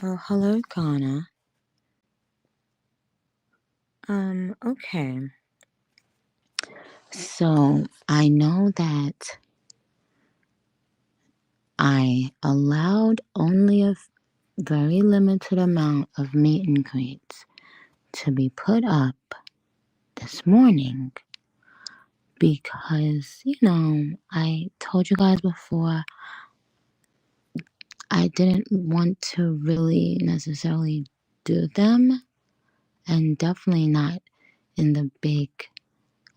Oh, hello, Connor. Okay. So I know that I allowed only a very limited amount of meet and greets to be put up this morning because, I told you guys before I didn't want to really necessarily do them, and definitely not in the big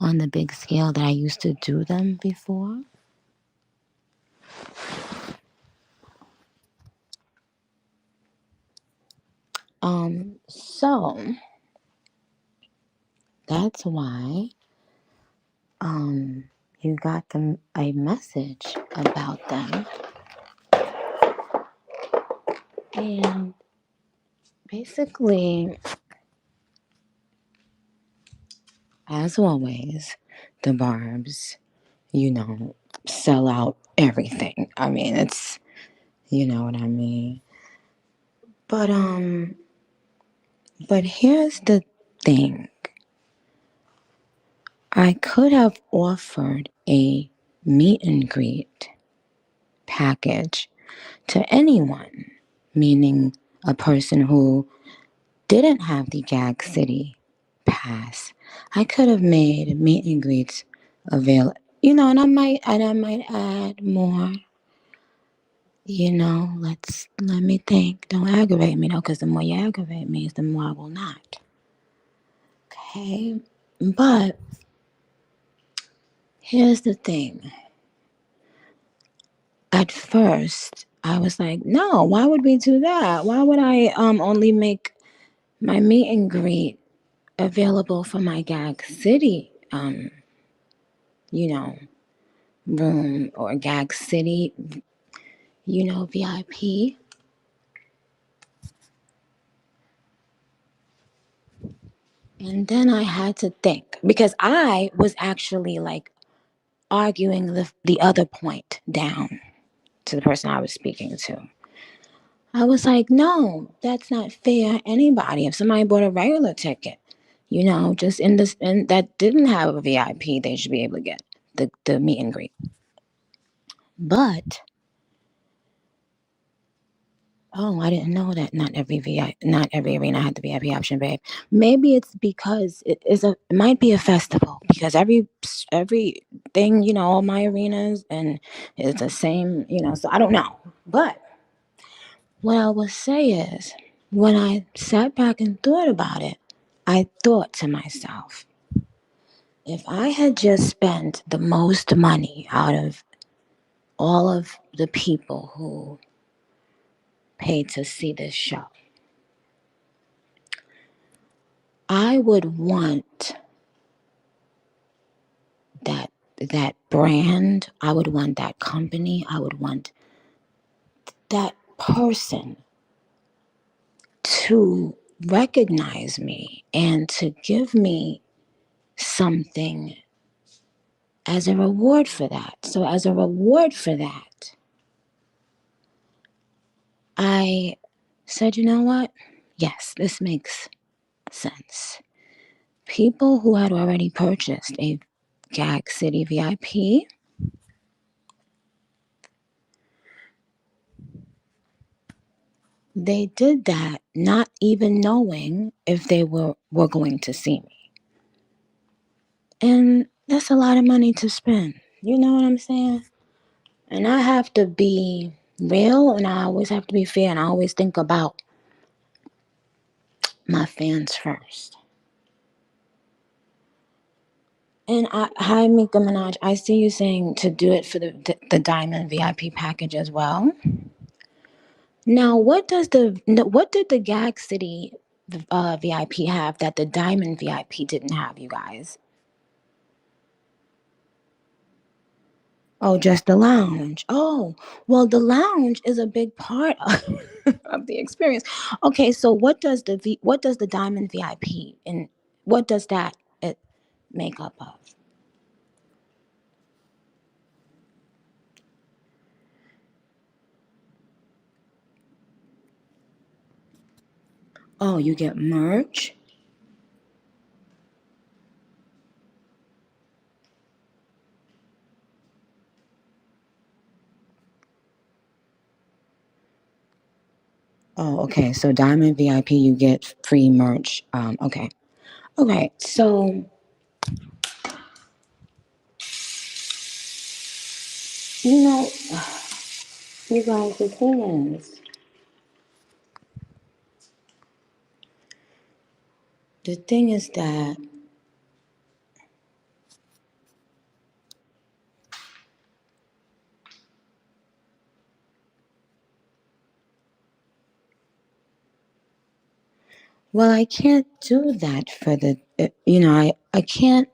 on the big scale that I used to do them before. So that's why you got them a message about them, and basically, as always, the Barbs, you know, sell out everything. I mean, it's you know what I mean. But but here's the thing. I could have offered a meet and greet package to anyone, meaning a person who didn't have the Gag City pass. I could have made meet and greets available, and I might add more. Let me think. Don't aggravate me though, because the more you aggravate me, the more I will not. Okay, but here's the thing. At first, I was like, no, why would we do that? Why would I only make my meet and greet available for my Gag City, you know, room or Gag City, VIP. And then I had to think because I was actually like arguing the other point down to the person I was speaking to. I was like, no, that's not fair. Anybody, if somebody bought a regular ticket, just in this and that didn't have a VIP, they should be able to get the meet and greet. But oh, I didn't know that not every arena had the VIP option, babe. Maybe it's because it might be a festival because every thing, all my arenas and it's the same, so I don't know. But what I will say is when I sat back and thought about it, I thought to myself, if I had just spent the most money out of all of the people who paid to see this show, I would want that brand, I would want that company, I would want that person to recognize me and to give me something as a reward for that. So as a reward for that, I said, you know what? Yes, this makes sense. People who had already purchased a Gag City VIP, they did that not even knowing if they were going to see me. And that's a lot of money to spend. You know what I'm saying? And I have to be real and I always have to be fair and I always think about my fans first. And hi, Nicki Minaj. I see you saying to do it for the Diamond VIP package as well. Now, what did the Gag City VIP have that the Diamond VIP didn't have, you guys? Oh, just the lounge. Oh, well, the lounge is a big part of the experience. Okay, so what does the Diamond VIP and what does that make up of? Oh, you get merch? Oh, okay. So Diamond VIP, you get free merch. Okay. Okay. So, you know, you guys, the thing is that, well, I can't do that for I can't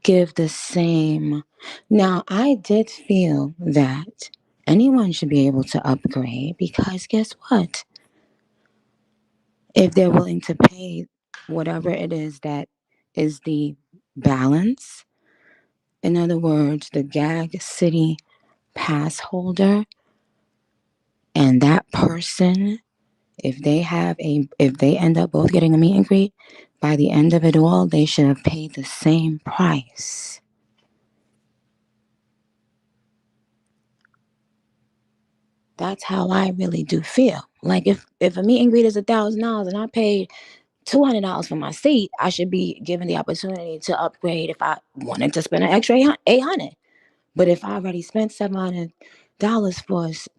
give the same. Now, I did feel that anyone should be able to upgrade because guess what? If they're willing to pay whatever it is that is the balance, in other words, the Gag City pass holder, and that person, if they end up both getting a meet and greet, by the end of it all, they should have paid the same price. That's how I really do feel. Like if a meet and greet is $1,000 and I paid $200 for my seat, I should be given the opportunity to upgrade if I wanted to spend an extra 800. But if I already spent $700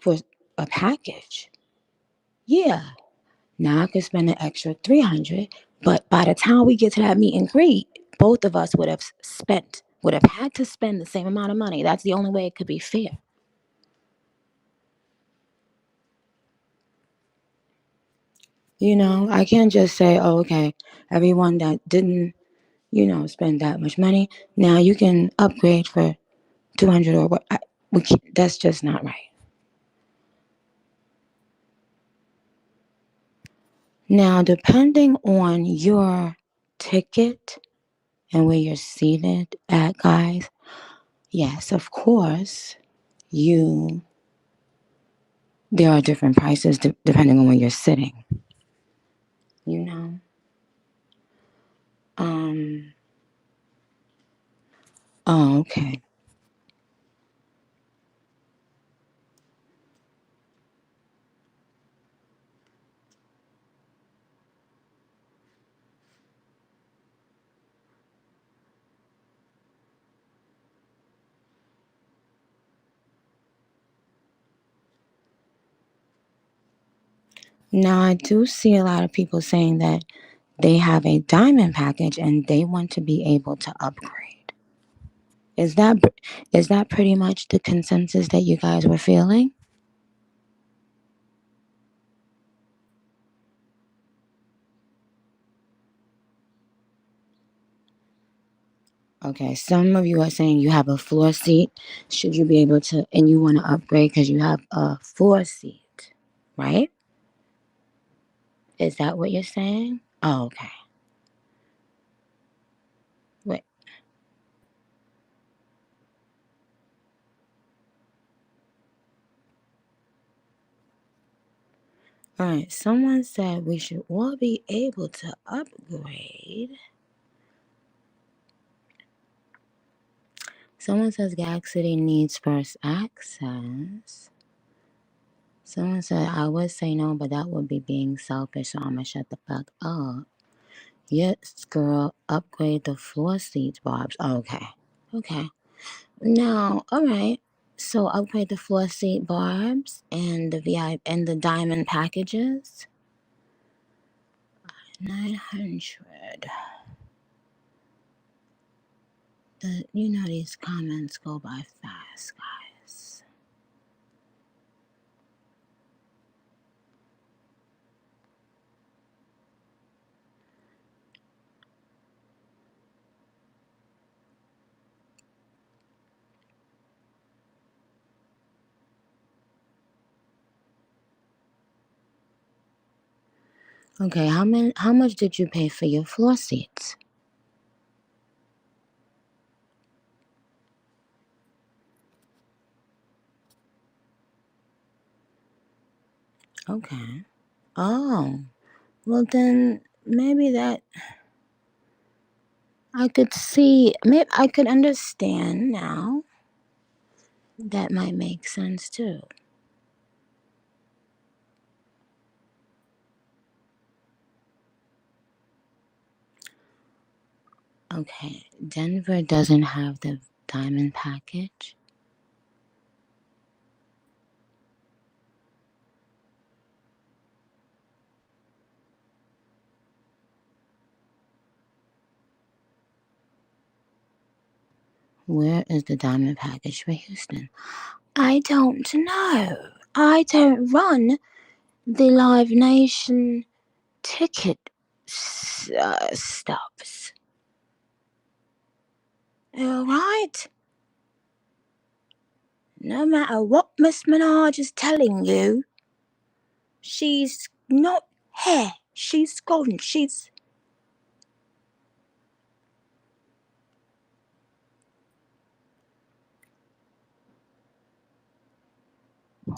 for a package, yeah, now I could spend an extra 300. But by the time we get to that meet and greet, both of us would have had to spend the same amount of money. That's the only way it could be fair. I can't just say, oh, okay, everyone that didn't, spend that much money, now you can upgrade for 200 or what. That's just not right. Now, depending on your ticket and where you're seated at, guys, yes, of course, you there are different prices depending on where you're sitting. You know. Um. Oh, okay. Now I do see a lot of people saying that they have a diamond package and they want to be able to upgrade. Is that is that pretty much the consensus that you guys were feeling? Okay, some of you are saying you have a floor seat. Should you be able to, and you want to upgrade because you have a floor seat, right? Is that what you're saying? Oh, okay. Wait. All right. Someone said we should all be able to upgrade. Someone says Gag City needs first access. Someone said I would say no, but that would be being selfish, so I'm gonna shut the fuck up. Yes, girl, upgrade the floor seats, Bobs. Okay. Okay. Now, all right. So upgrade the floor seat barbs and the VIP and the diamond packages. 900. These comments go by fast, guys. Okay, how much did you pay for your floor seats? Okay. Oh, Well, then maybe that I could see, maybe I could understand now. That might make sense too. Okay, Denver doesn't have the diamond package. Where is the diamond package for Houston? I don't know. I don't run the Live Nation ticket stubs. All right? No matter what Miss Minaj is telling you, she's not here. She's gone. She's.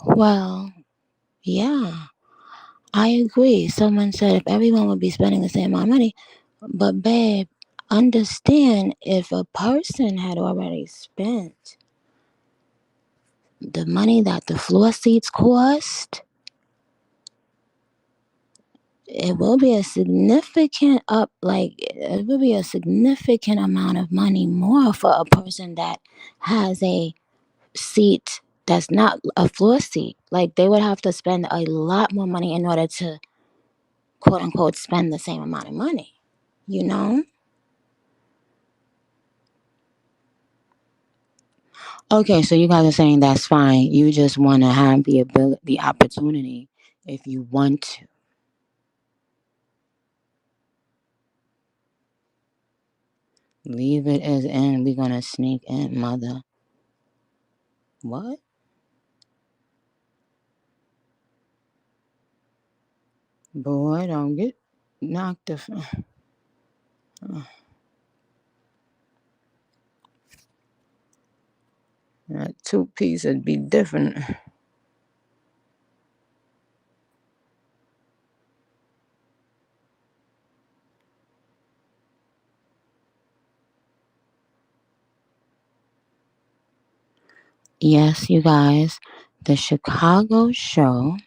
Well, yeah, I agree. Someone said if everyone would be spending the same amount of money, but babe, understand if a person had already spent the money that the floor seats cost, it will be a significant it will be a significant amount of money more for a person that has a seat that's not a floor seat. Like they would have to spend a lot more money in order to quote unquote spend the same amount of money, you know? Okay, so you guys are saying that's fine. You just want to have the ability, the opportunity if you want to. Leave it as in, we're gonna sneak in, mother. What? Boy, don't get knocked the. That two piece would be different. Yes, you guys, the Chicago show,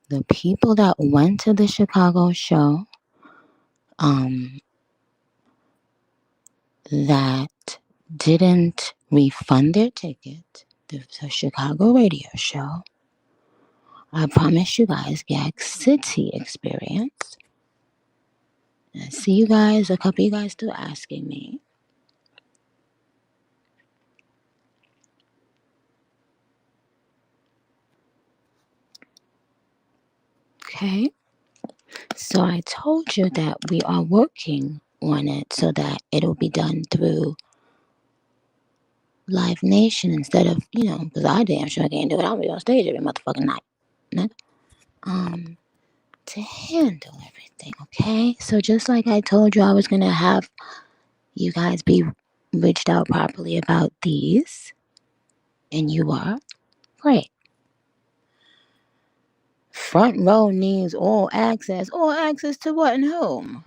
the people that went to the Chicago show, um, that didn't refund their ticket, the Chicago radio show, I promise you guys, gagcity experience. I see you guys, a couple of you guys still asking me. Okay. So I told you that we are working on it so that it'll be done through Live Nation instead of, because I damn sure can't do it. I'll be on stage every motherfucking night. Nigga. Um, to handle everything, okay? So just like I told you I was gonna have you guys be reached out properly about these, and you are, great. Front row needs all access. All access to what and whom?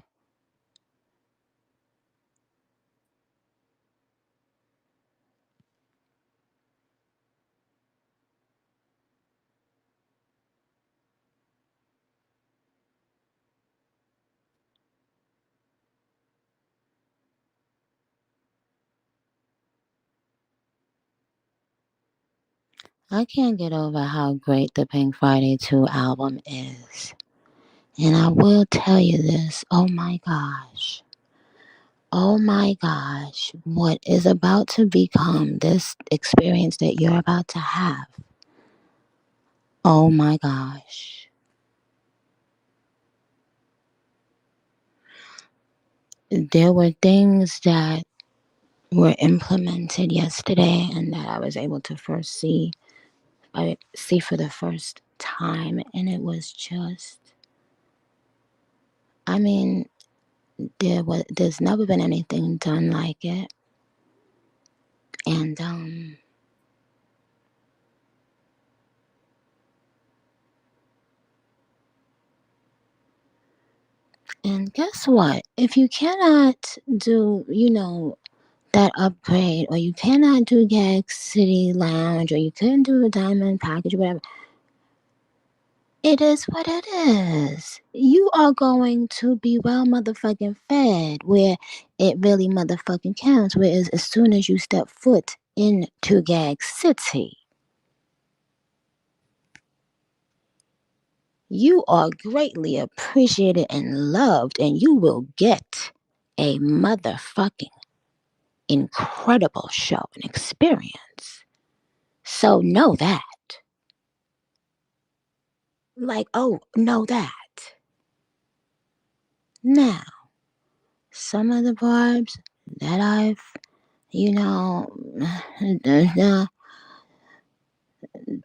I can't get over how great the Pink Friday 2 album is. And I will tell you this, oh my gosh. Oh my gosh, what is about to become this experience that you're about to have? Oh my gosh. There were things that were implemented yesterday and that I was able to see for the first time, and it was just, I mean, there's never been anything done like it. And And guess what? If you cannot do, that upgrade, or you cannot do Gag City Lounge, or you couldn't do a diamond package, or whatever, it is what it is. You are going to be well motherfucking fed where it really motherfucking counts. Whereas as soon as you step foot into Gag City, you are greatly appreciated and loved, and you will get a motherfucking incredible show and experience. So know that. Like, oh, know that. Now, some of the barbs that I've, you know,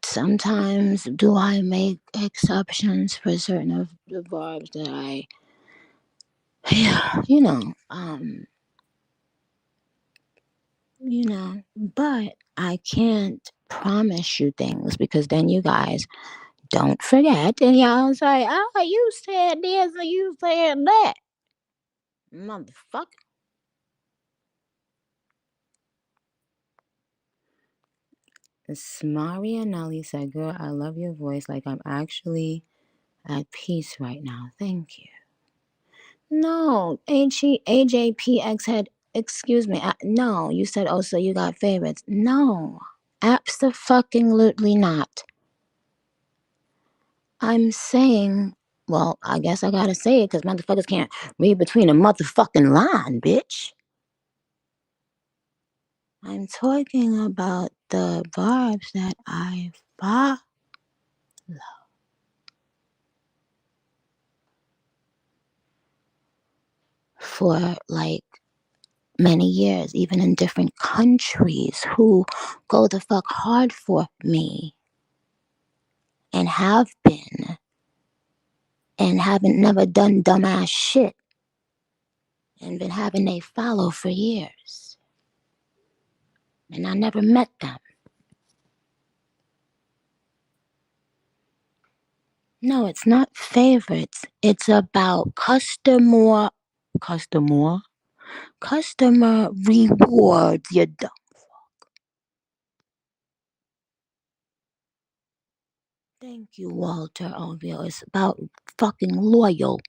sometimes do I make exceptions for certain of the barbs that I, you know, um, but I can't promise you things because then you guys don't forget and y'all say, oh, you said this or you said that. Motherfucker. Smaria Nelly said, girl, I love your voice. Like I'm actually at peace right now. Thank you. No, AJPX had, excuse me. No, you said, oh, so you got favorites. No, absolutely not. I'm saying, well, I guess I gotta say it because motherfuckers can't read between a motherfucking line, bitch. I'm talking about the barbs that I follow for like many years, even in different countries, who go the fuck hard for me and have been and haven't never done dumbass shit and been having they follow for years. And I never met them. No, it's not favorites. It's about customer rewards. You dumb. Thank you, Walter Ovio. It's about fucking loyalty.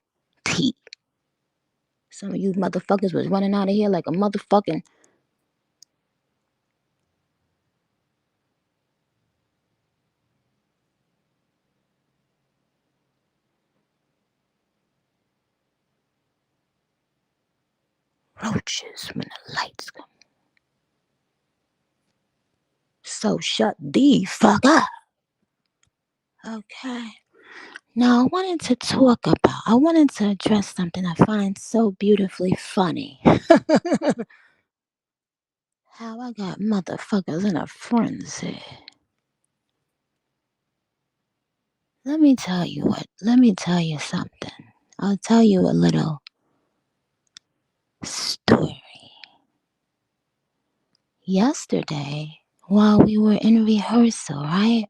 Some of you motherfuckers was running out of here like a motherfucking roaches when the lights come. So shut the fuck up. Okay. Now I wanted to address something I find so beautifully funny. How I got motherfuckers in a frenzy. Let me tell you something. I'll tell you a little story. Yesterday, while we were in rehearsal, right?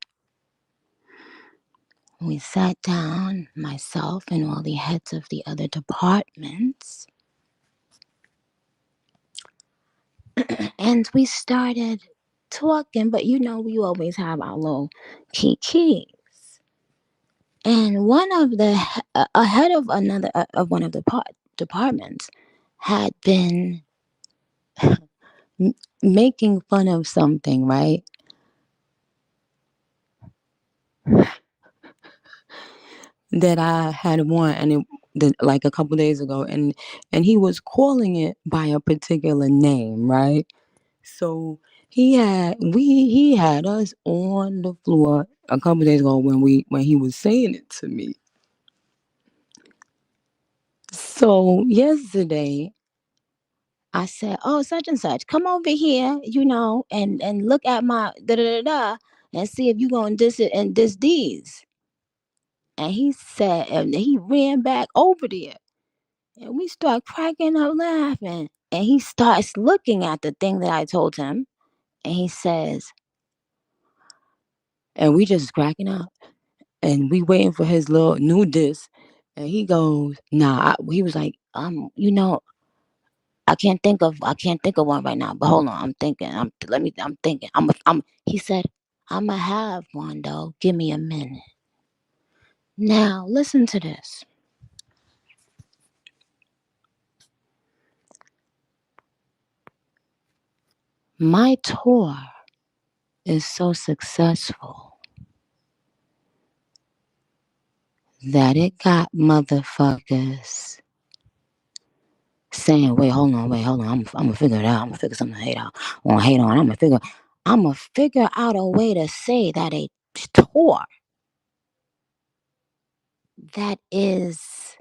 We sat down, myself and all the heads of the other departments, and we started talking, but we always have our little key. And one of the ahead of another of one of the departments had been making fun of something, right? That I had worn, and like a couple days ago, and he was calling it by a particular name, right? So he had us on the floor a couple days ago when he was saying it to me. So yesterday I said, "Oh, such and such, come over here, and look at my da da da da, and see if you gonna diss it and diss these." And he said, and he ran back over there, and we start cracking up laughing. And he starts looking at the thing that I told him, and he says, and we just cracking up, and we waiting for his little new diss. And he goes, nah. He was like, I can't think of one right now. But hold on, I'm thinking. I'm thinking. He said, I'ma have one though. Give me a minute. Now listen to this. My tour is so successful that it got motherfuckers saying, wait, hold on. I'm gonna figure it out. I'm gonna figure something to hate out. On hate on. I'm gonna figure out a way to say that a tour that is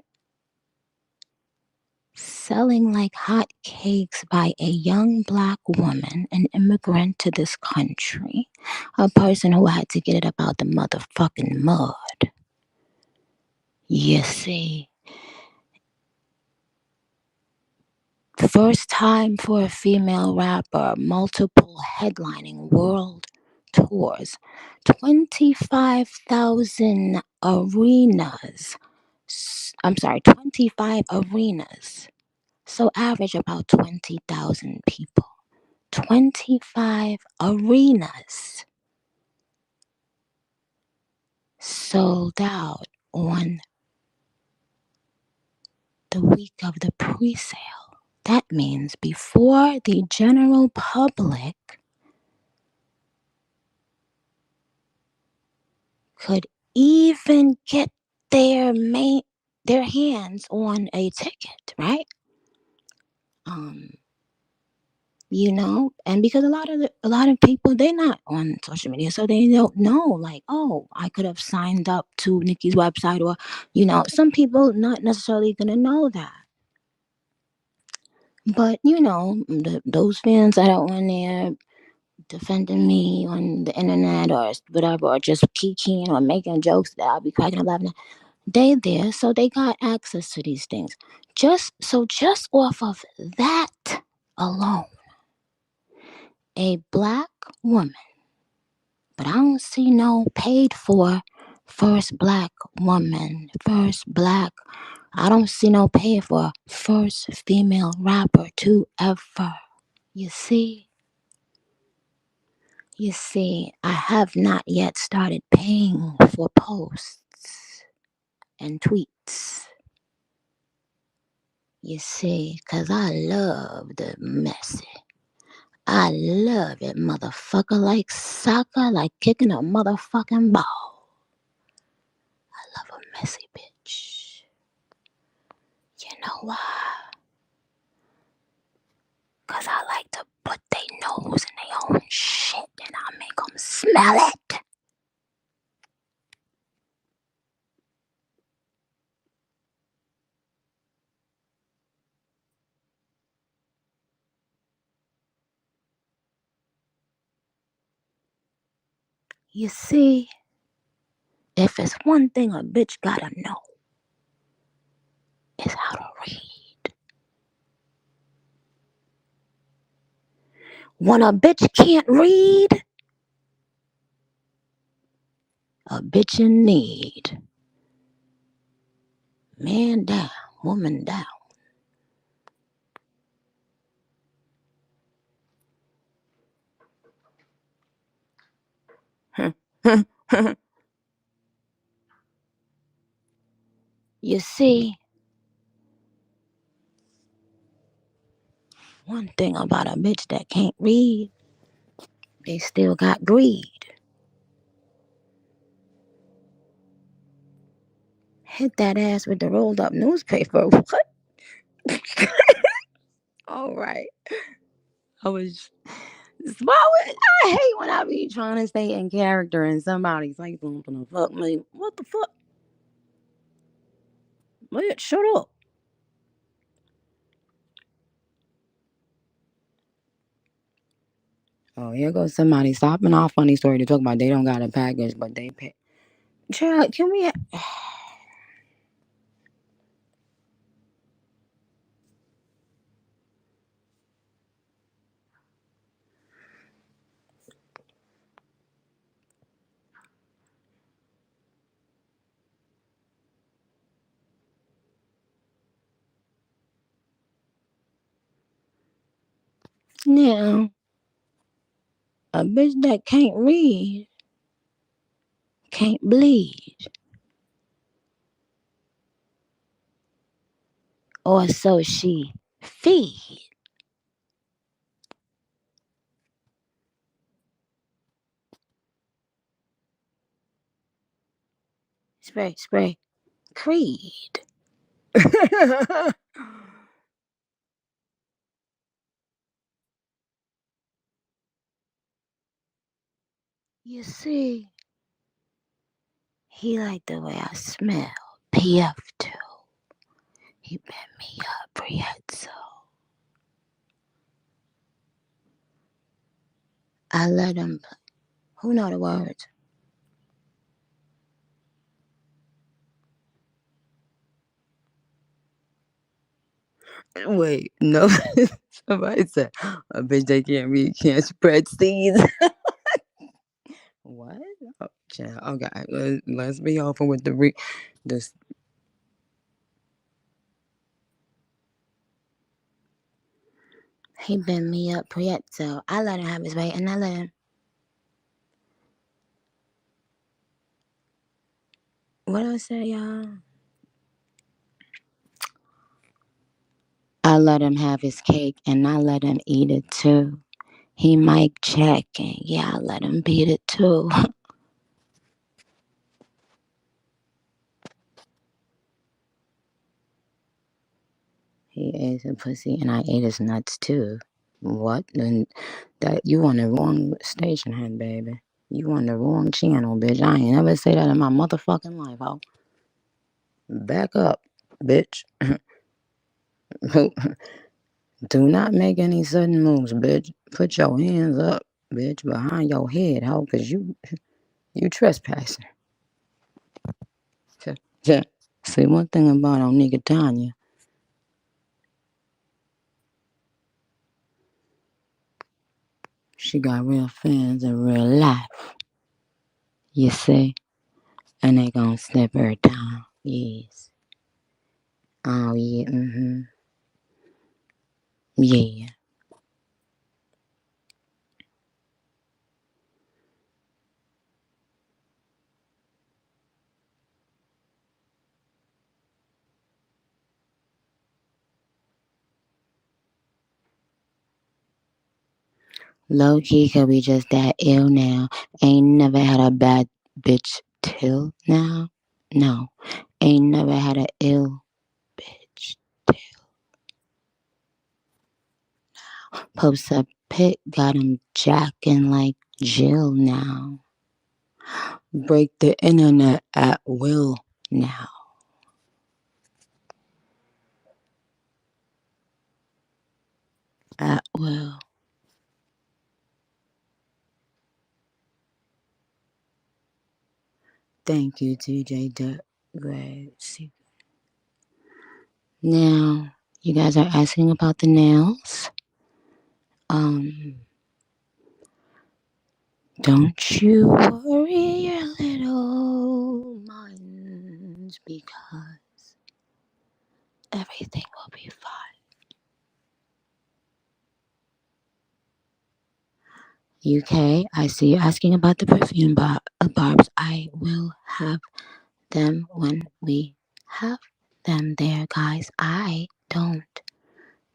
selling like hotcakes by a young black woman, an immigrant to this country, a person who had to get it up out the motherfucking mud. You see, first time for a female rapper, multiple headlining world tours, 25,000 arenas. I'm sorry, 25 arenas. So average about 20,000 people. 25 arenas sold out on the week of the pre sale. That means before the general public could even get their hands on a ticket, right? Um, and because a lot of people they're not on social media, so they don't know. Like, oh, I could have signed up to Nicki's website, or some people not necessarily gonna know that. But those fans that are on there defending me on the internet or whatever, or just kikiing or making jokes that I'll be cracking up laughing at, they there, so they got access to these things. Just off of that alone, a black woman, but I don't see no paid for first black woman, first black. I don't see no paid for first female rapper to ever. You see, I have not yet started paying for posts and tweets. You see, 'cause I love the messy. I love it, motherfucker, like soccer, like kicking a motherfucking ball. I love a messy bitch. You know why? 'Cause I like to put their nose in their own shit and I make them smell it. You see, if it's one thing a bitch gotta know, it's how to read. When a bitch can't read, a bitch in need. Man down, woman down. You see, one thing about a bitch that can't read, they still got greed. Hit that ass with the rolled up newspaper. What? All right. I was. Why would I hate when I be trying to stay in character and somebody's like something to fuck me? What the fuck? Man, shut up. Oh, here goes somebody stopping off funny story to talk about they don't got a package, but they pay. Child, can we? Now, a bitch that can't read can't bleed. Or so she feed. Spray, spray. Creed. You see, he liked the way I smell. PF2. He bent me up, Prietzo. I let him. Who know the words? Wait, no. Somebody said, a bitch that can't read can't spread seeds. What? Oh, child. Okay, let's be open with this. He bent me up, Prietzo. I let him have his way, and I let him. What did I say, y'all? I let him have his cake, and I let him eat it too. He mic checking. Yeah, I let him beat it too. He ate the pussy, and I ate his nuts too. What? And that you on the wrong station, head, baby. You on the wrong channel, bitch. I ain't never say that in my motherfucking life, ho. Back up, bitch. Do not make any sudden moves, bitch. Put your hands up, bitch, behind your head, ho, cause you trespassing. See, one thing about on nigga Tanya, she got real fans in real life. You see? And they gonna step her down. Yes. Oh, yeah, Yeah. Low key, cause we just that ill now. Ain't never had a bad bitch till now. No. Ain't never had a ill bitch. Post up pic, got him jacking like Jill now. Break the internet at will now. At will. Thank you, TJ. Great. Now, you guys are asking about the nails. Um, don't you worry your little minds because everything will be fine. UK, I see you asking about the perfume barbs. I will have them when we have them there, guys. I don't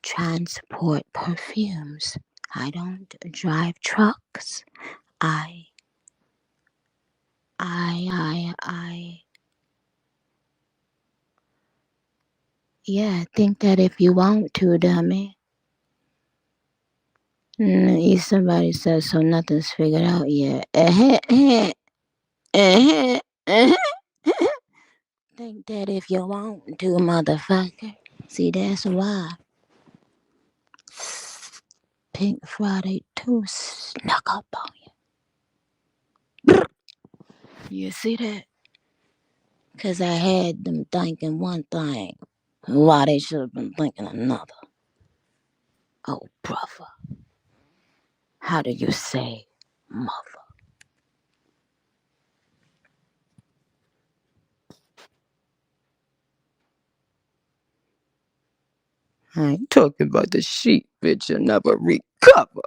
transport perfumes. I don't drive trucks. I, I. Yeah, think that if you want to, dummy. Somebody says so nothing's figured out yet. Think that if you want to, motherfucker. See, that's why. Pink Friday 2 snuck up on you. You see that? Because I had them thinking one thing. Why they should have been thinking another. Oh, brother. How do you say mother? I ain't talking about the sheep, bitch. You never reap. cover.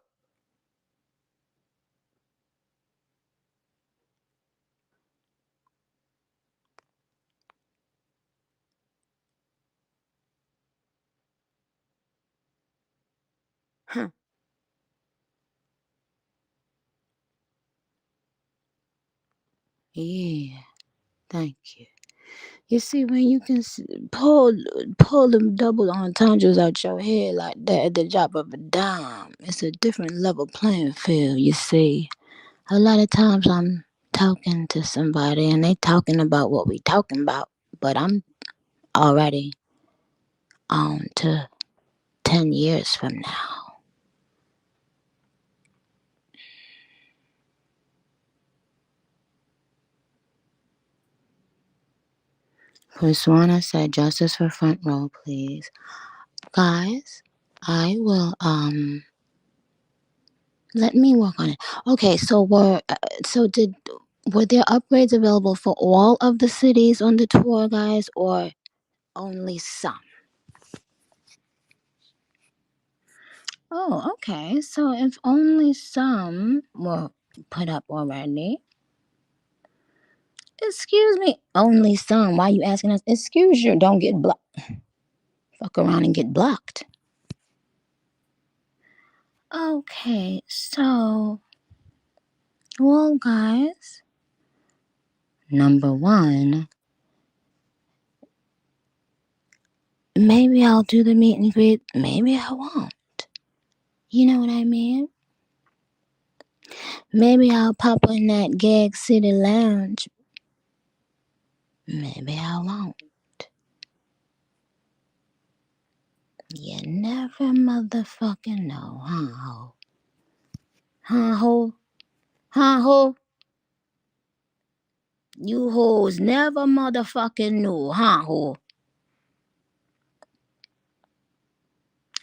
Huh. Yeah, thank you. You see, when you can pull them double entendres out your head like that at the drop of a dime, it's a different level playing field. You see, a lot of times I'm talking to somebody and they talking about what we talking about, but I'm already on to 10 years from now. Priswana said, "Justice for front row, please, guys. I will let me work on it. Okay, so did were there upgrades available for all of the cities on the tour, guys, or only some? Oh, okay. So if only some were put up already, excuse me, only some. Why are you asking us? Excuse you, don't get blocked. Fuck around and get blocked. Okay, so well, guys, number one, maybe I'll do the meet and greet. Maybe I won't. You know what I mean? Maybe I'll pop in that Gag City Lounge. Maybe I won't. You never motherfucking know, huh, ho? Huh, ho? Huh, ho? You hoes never motherfucking knew, huh, ho?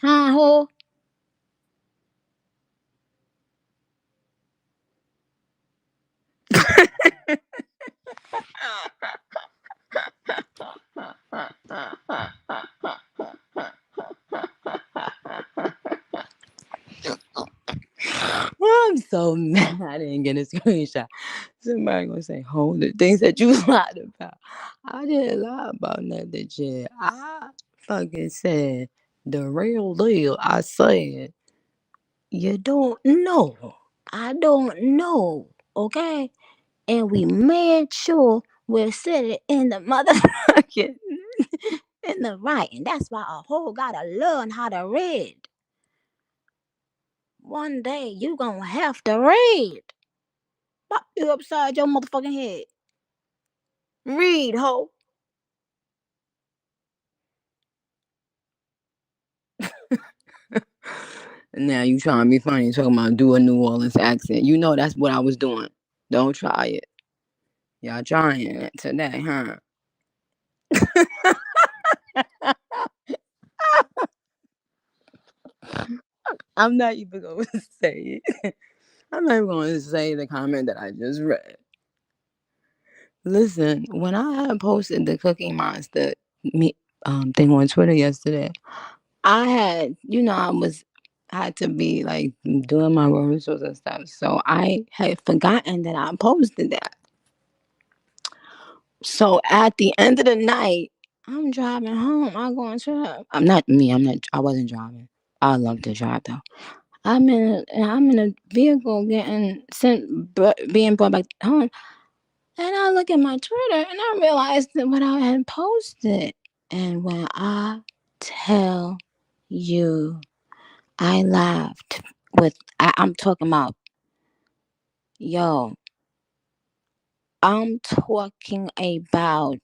Huh, ho? I'm so mad I didn't get a screenshot. Somebody gonna say, hold the things that you lied about. I didn't lie about nothing, shit. I fucking said the real deal. I said, you don't know. I don't know. Okay? And we made sure we're sitting in the motherfucking in the writing. That's why a whole gotta learn how to read. One day you gonna have to read. Pop you upside your motherfucking head. Read, ho. Now you trying to be funny, talking about do a New Orleans accent. You know that's what I was doing. Don't try it. Y'all trying it today, huh? I'm not even gonna say it. I'm not even gonna say the comment that I just read. Listen, when I had posted the Cookie Monster me thing on Twitter yesterday, I had, had to be like doing my rehearsals and stuff. So I had forgotten that I posted that. So at the end of the night, I'm driving home. I go into I'm not me. I'm not. I wasn't driving. I love to drive though. I'm in a vehicle getting being brought back home, and I look at my Twitter and I realized that what I had posted. And when I tell you, I laughed I'm talking about, yo, I'm talking about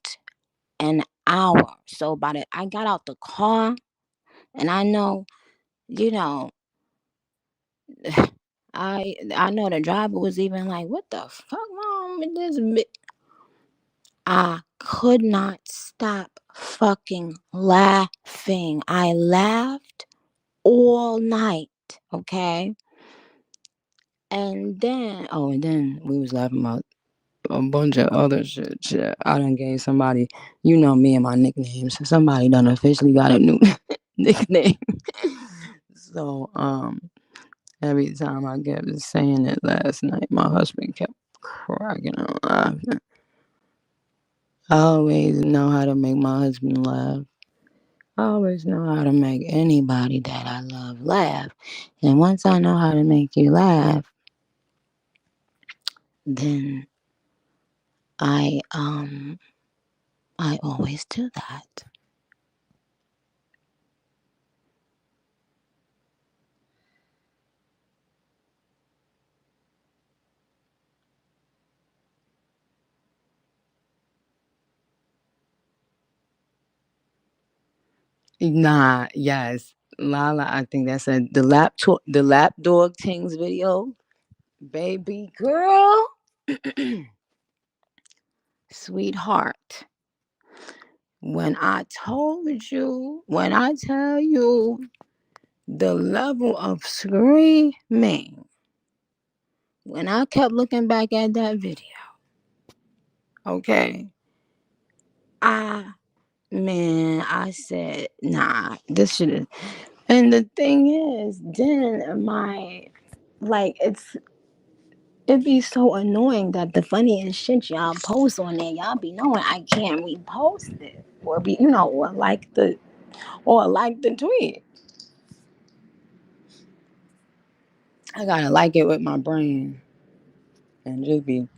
an hour. So by the I got out the car and I know, you know, I know the driver was even like, what the fuck wrong with this I could not stop fucking laughing. I laughed all night, okay? And then we was laughing about a bunch of other shit. I done gave somebody, me and my nicknames. Somebody done officially got a new nickname. So, Every time I kept saying it last night, my husband kept cracking up laughing. I always know how to make my husband laugh. I always know how to make anybody that I love laugh. And once I know how to make you laugh, then I um I always do that. Nah, yes. Lala, I think that's the lap dog things video. Baby girl, sweetheart. When I tell you the level of screaming, when I kept looking back at that video, okay, I, man, I said, nah, this should have. And the thing is, then like, it be so annoying that the funniest shit y'all post on there, y'all be knowing I can't repost it. Or or like the tweet. I gotta like it with my brain and just be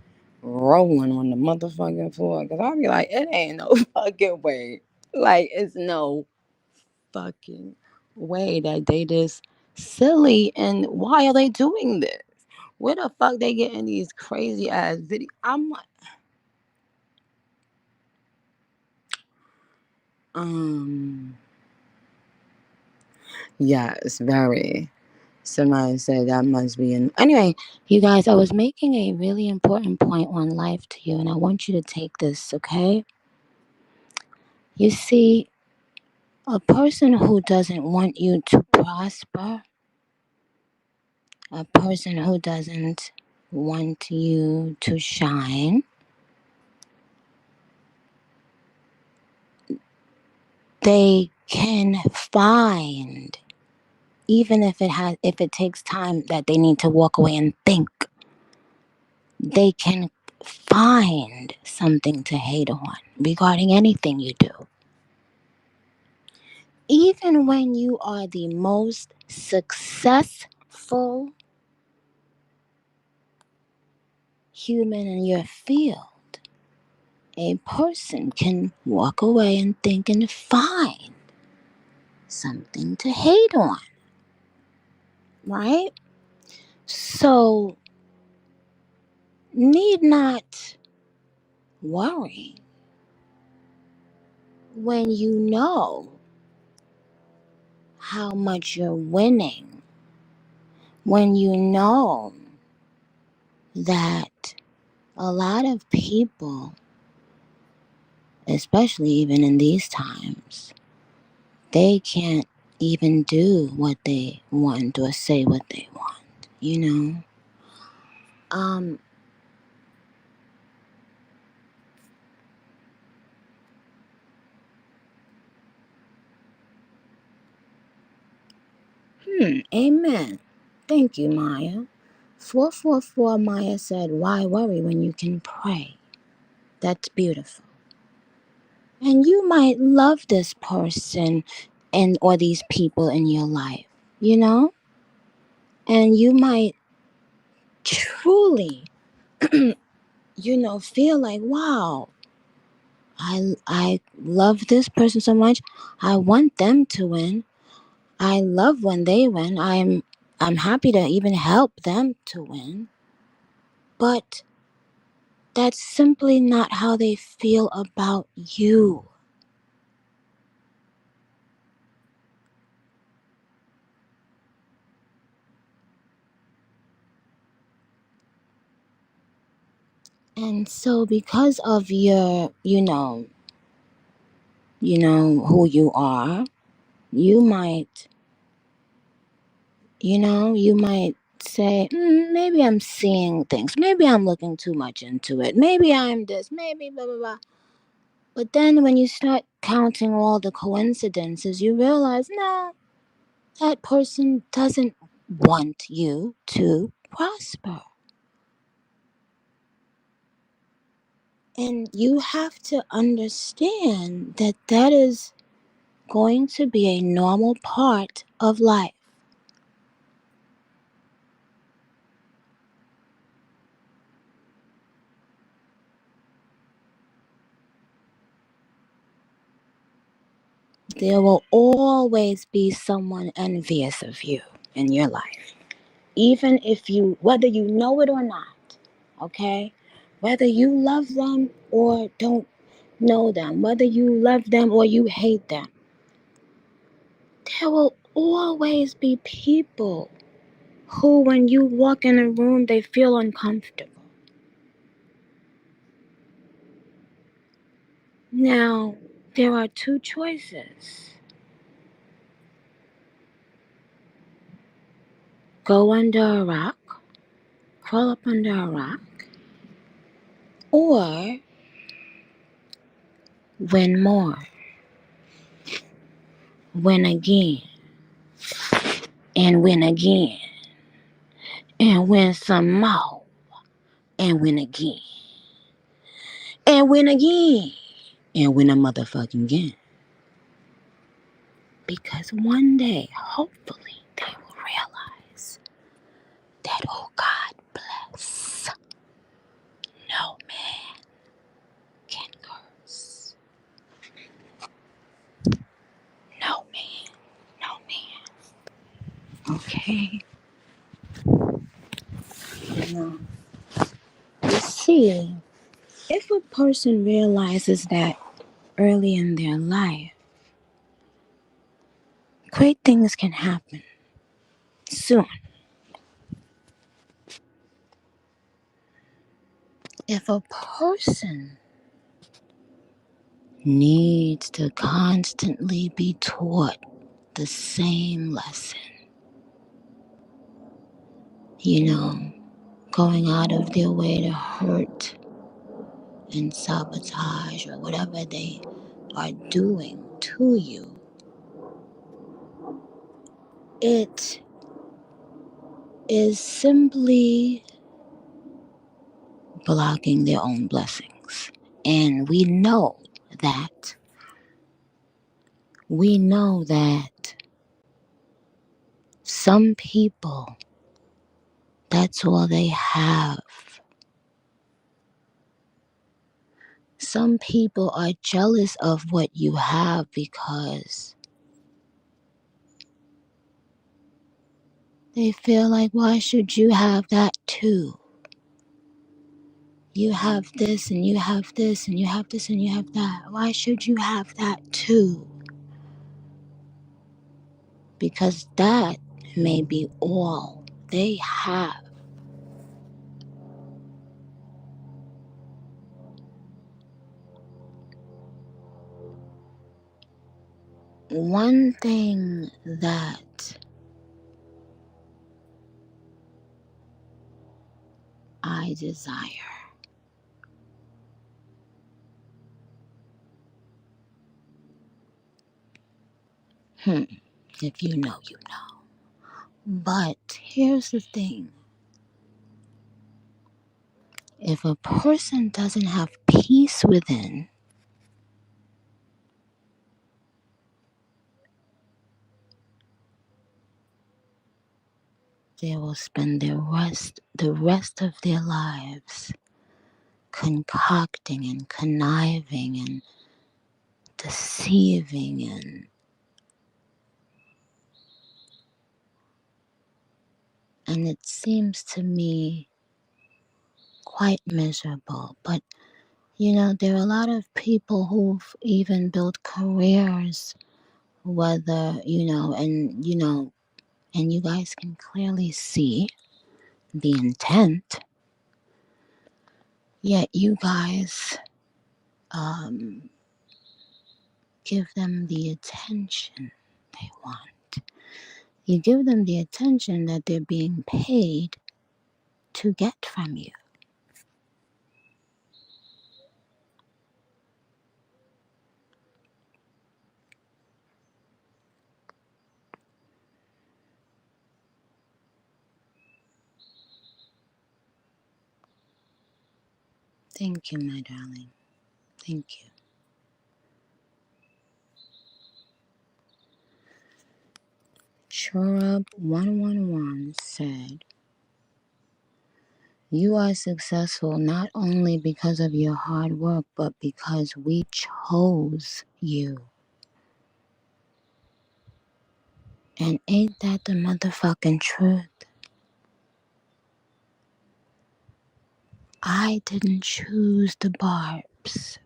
rolling on the motherfucking floor. Cause I'll be like, it ain't no fucking way. Like, it's no fucking way that they this silly. And why are they doing this? Where the fuck they getting these crazy ass videos? I'm like, um, yes, very. Somebody said that must be an. Anyway, you guys, I was making a really important point on life to you, and I want you to take this, okay? You see, a person who doesn't want you to prosper, a person who doesn't want you to shine, they can find, even if it takes time that they need to walk away and think, they can find something to hate on regarding anything you do. Even when you are the most successful human in your field, a person can walk away and think and find something to hate on, right? So, need not worry when you know how much you're winning, when you know that a lot of people, especially even in these times, they can't even do what they want or say what they want, you know? Um, Amen. Thank you, Maya. 444 Maya said, why worry when you can pray? That's beautiful. And you might love this person and or these people in your life, you know? And you might truly, feel like, wow, I love this person so much. I want them to win. I love when they win. I'm happy to even help them to win. But that's simply not how they feel about you. And so because of your, who you are, you might, you might say, maybe I'm seeing things. Maybe I'm looking too much into it. Maybe I'm this, maybe blah, blah, blah. But then when you start counting all the coincidences, you realize, no, that person doesn't. want you to prosper. And you have to understand that that is going to be a normal part of life. There will always be someone envious of you in your life. Even if you, whether you know it or not, okay? Whether you love them or don't know them, whether you love them or you hate them, there will always be people who, when you walk in a room, they feel uncomfortable. Now, there are two choices: go under a rock, crawl up under a rock, or win more, win again, and win again, and win some more, and win again, and win again, and win a motherfucking again. Because one day, hopefully, they will realize that, oh, God bless, no man can curse. No man, no man. Okay? You see, if a person realizes that early in their life, great things can happen soon. If a person needs to constantly be taught the same lesson, going out of their way to hurt and sabotage or whatever they are doing to you, it is simply blocking their own blessings. And that we know that some people, that's all they have. Some people are jealous of what you have because they feel like, why should you have that too? You have this and you have this and you have this and you have that. Why should you have that too? Because that may be all they have. One thing that I desire, if you know, you know. But here's the thing: if a person doesn't have peace within, they will spend the rest of their lives concocting and conniving and deceiving and it seems to me quite miserable. But there are a lot of people who've even built careers, whether and you guys can clearly see the intent. Yet you guys give them the attention they want. You give them the attention that they're being paid to get from you. Thank you, my darling. Thank you. Churub111 said, "You are successful not only because of your hard work, but because we chose you." And ain't that the motherfucking truth? I didn't choose the Barbs.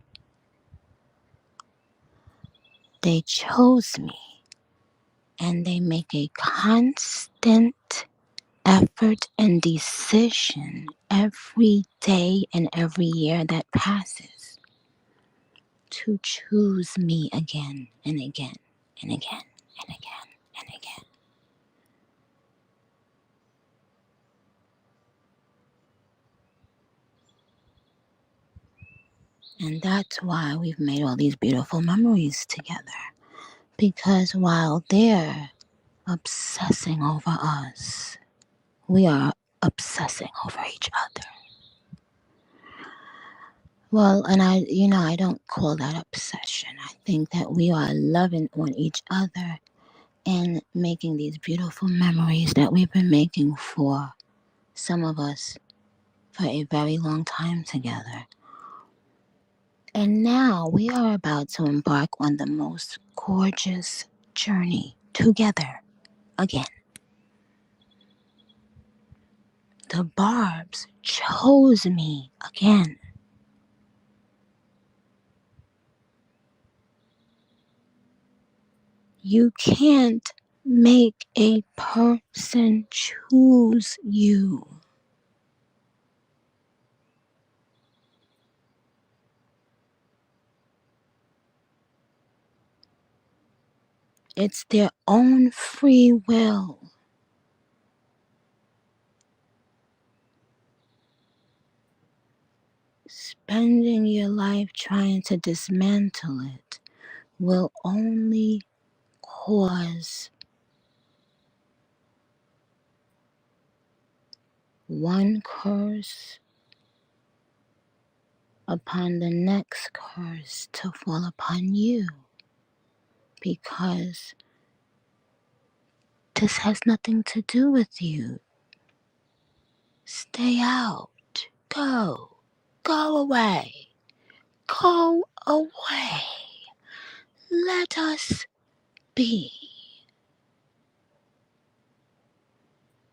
They chose me. And they make a constant effort and decision every day and every year that passes to choose me again and again and again and again and again. And that's why we've made all these beautiful memories together. Because while they're obsessing over us, we are obsessing over each other. Well, and I don't call that obsession. I think that we are loving on each other and making these beautiful memories that we've been making for some of us for a very long time together. And now we are about to embark on the most gorgeous journey together again. The Barbs chose me again. You can't make a person choose you. It's their own free will. Spending your life trying to dismantle it will only cause one curse upon the next curse to fall upon you. Because this has nothing to do with you. Stay out. Go. Go away. Go away. Let us be.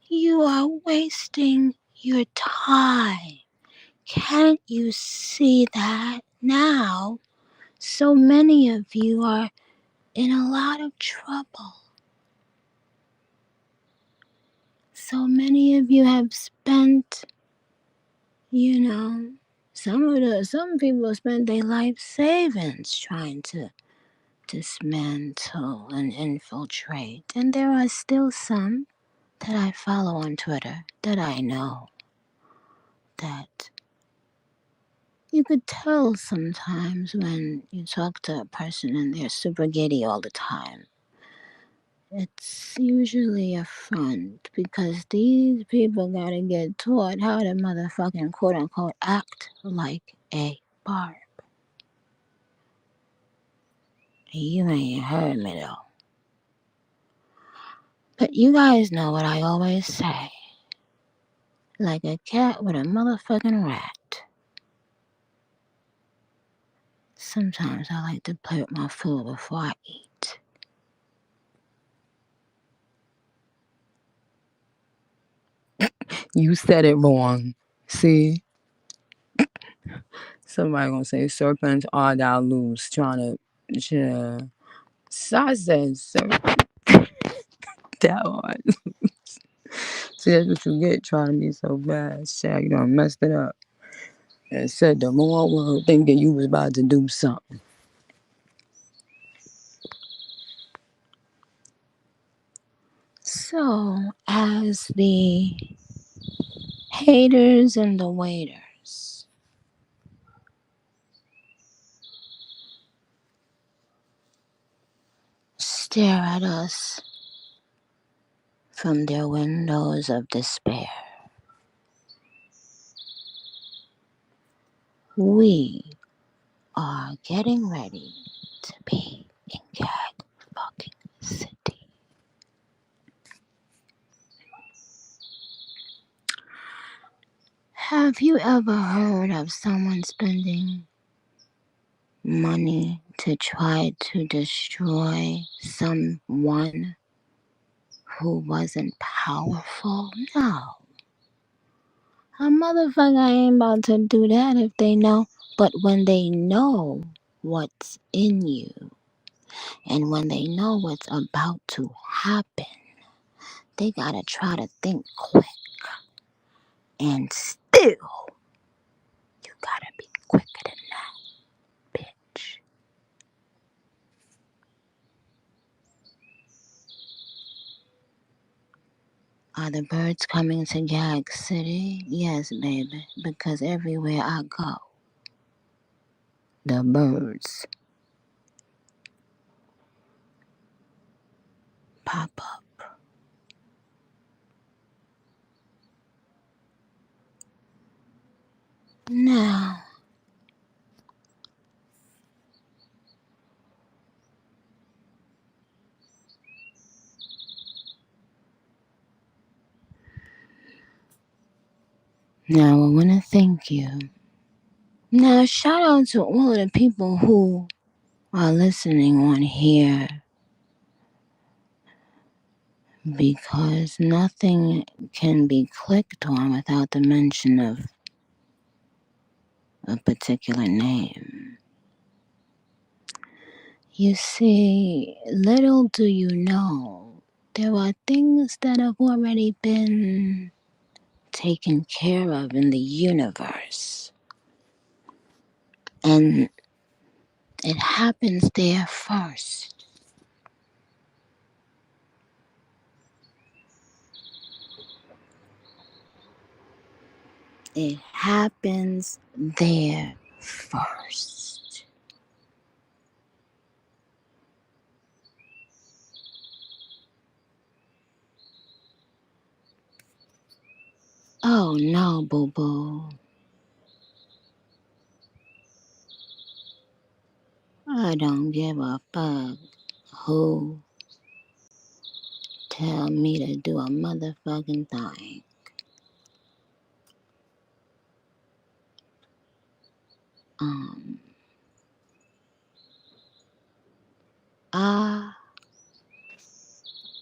You are wasting your time. Can't you see that now? So many of you are in a lot of trouble. So many of you have spent, some people spent their life savings trying to dismantle and infiltrate. And there are still some that I follow on Twitter that I know that you could tell sometimes when you talk to a person and they're super giddy all the time. It's usually a front because these people gotta get taught how to motherfucking quote unquote act like a barb. You ain't heard me though. But you guys know what I always say. Like a cat with a motherfucking rat. Sometimes I like to play with my food before I eat. You said it wrong. See? Somebody gonna say serpents are thou loose. Trying to, yeah. So I said serpent thou art loose. See, that's what you get trying to be so bad. Shaq, you done messed it up. And said the wrong word thinking you was about to do something. So, as the haters and the waiters stare at us from their windows of despair, we are getting ready to be in Gag fucking City. Have you ever heard of someone spending money to try to destroy someone who wasn't powerful? No. A motherfucker ain't about to do that if they know. But when they know what's in you and when they know what's about to happen, they gotta try to think quick. And still, you gotta be quicker than that, bitch. Are the birds coming to Gag City? Yes, baby, because everywhere I go, the birds pop up. Now, I want to thank you. Now, shout out to all of the people who are listening on here because nothing can be clicked on without the mention of a particular name. You see, little do you know, there are things that have already been taken care of in the universe. And it happens there first. It happens there first. Oh no, boo boo. I don't give a fuck who tell me to do a motherfucking thing. Um,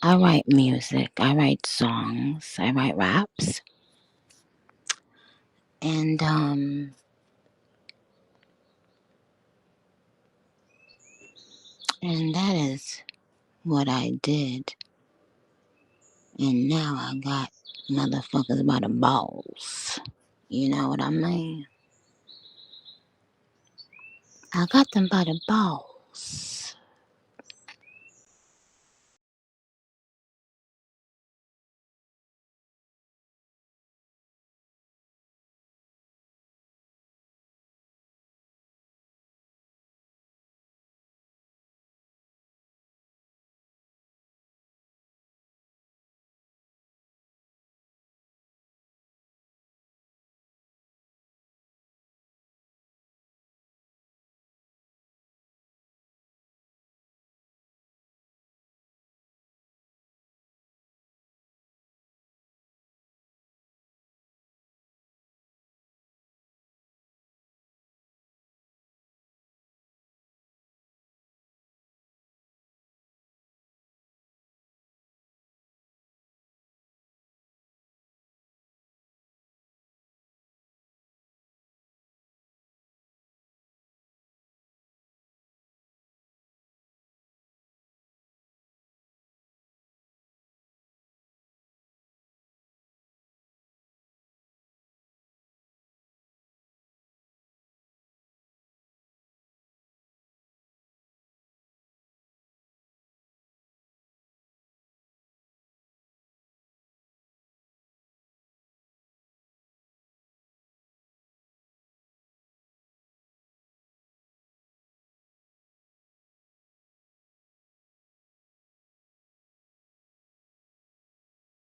I write music, I write songs, I write raps, and and that is what I did. And now I got motherfuckers by the balls. You know what I mean? I got them by the balls.